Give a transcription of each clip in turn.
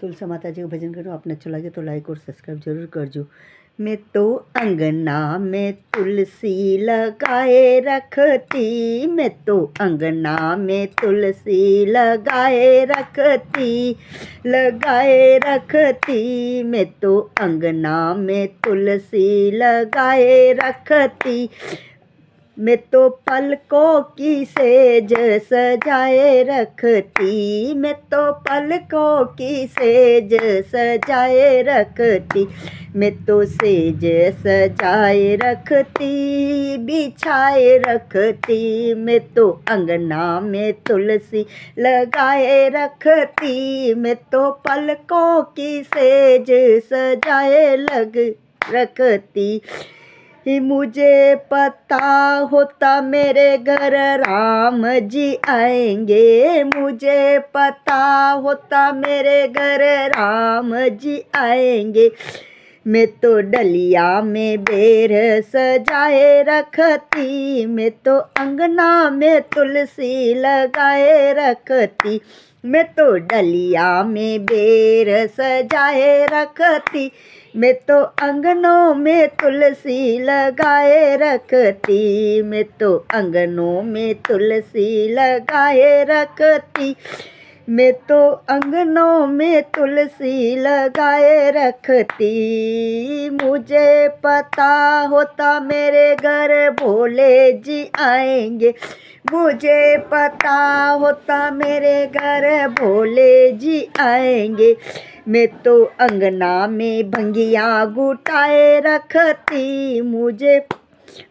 तुलसा माता जी का भजन करो। आपने अच्छा लगे तो लाइक और सब्सक्राइब जरूर करजो। मैं तो अंगना में तुलसी लगाए रखती, मैं तो अंगना में तुलसी लगाए रखती, मैं तो अंगना में तुलसी लगाए रखती। मैं तो पलकों की सेज सजाए रखती, मैं तो पलकों की सेज सजाए रखती, मैं तो सेज सजाए रखती, बिछाए रखती, मैं तो अंगना में तुलसी लगाए रखती, मैं तो पलकों की सेज सजाए रखती। मुझे पता होता मेरे घर राम जी आएंगे, मुझे पता होता मेरे घर राम जी आएंगे, मैं तो डलिया में बेर सजाए रखती, मैं तो अंगना में तुलसी लगाए रखती, मैं तो डलिया में बेर सजाए रखती, मैं तो अंगनों में तुलसी लगाए रखती, मैं तो अंगनों में तुलसी लगाए रखती, मैं तो अंगनों में तुलसी लगाए रखती। मुझे पता होता मेरे घर भोले जी आएंगे, मुझे पता होता मेरे घर भोले जी आएंगे, मैं तो अंगना में भंगिया गुटाए रखती, मुझे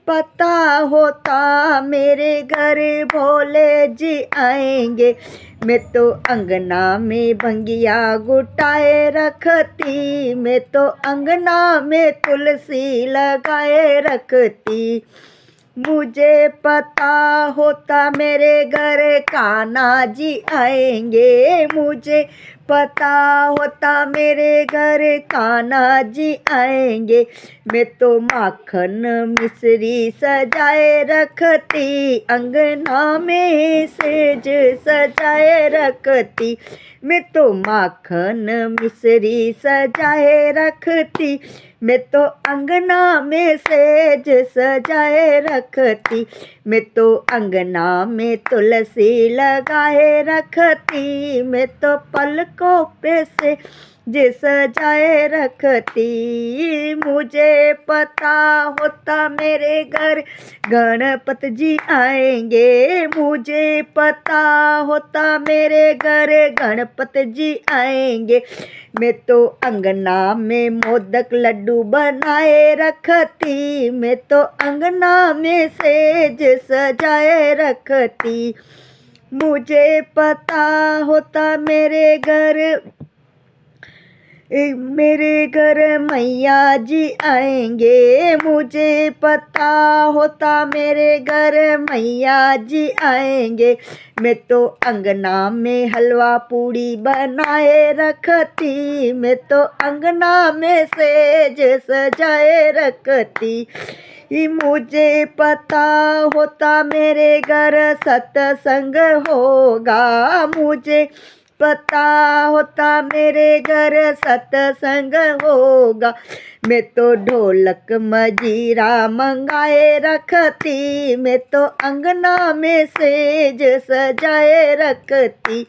पता होता मेरे घर भोले जी आएंगे, मैं तो अंगना में भंगिया गुटाए रखती, मैं तो अंगना में तुलसी लगाए रखती। मुझे पता होता मेरे घर कान्हा जी आएंगे, मुझे पता होता मेरे घर कान्हा जी आएंगे, मैं तो माखन मिश्री सजाए रखती, अंगना में सेज सजाए रखती, मैं तो माखन मिश्री सजाए रखती, मैं तो अंगना में सेज सजाए रखती, मैं तो अंगना में तुलसी लगाए रखती, मैं तो पलकों पे से जे सजाए रखती। मुझे पता होता मेरे घर गणपत जी आएंगे, मुझे पता होता मेरे घर गणपत जी आएंगे, मैं तो अंगना में मोदक लड्डू बनाए रखती, मैं तो अंगना में सेज सजाए रखती। मुझे पता होता मेरे घर मैया जी आएंगे, मुझे पता होता मेरे घर मैया जी आएंगे, मैं तो अंगना में हलवा पूड़ी बनाए रखती, मैं तो अंगना में सेज सजाए रखती। मुझे पता होता मेरे घर सत्संग होगा, मुझे पता होता मेरे घर सत्संग होगा, मैं तो ढोलक मजीरा मंगाए रखती, मैं तो अंगना में सेज सजाए रखती,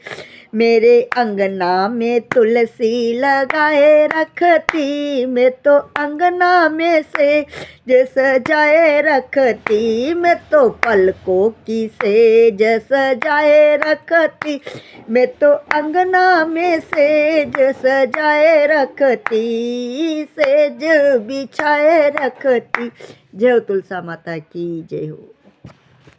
मेरे अंगना में तुलसी लगाए रखती, मैं तो अंगना में सेज सजाए रखती, मैं तो पलकों की सेज सजाए रखती, मैं तो अंगना में सेज सजाए रखती, सेज बिछाए रखती। जय हो तुलसा माता की जय हो।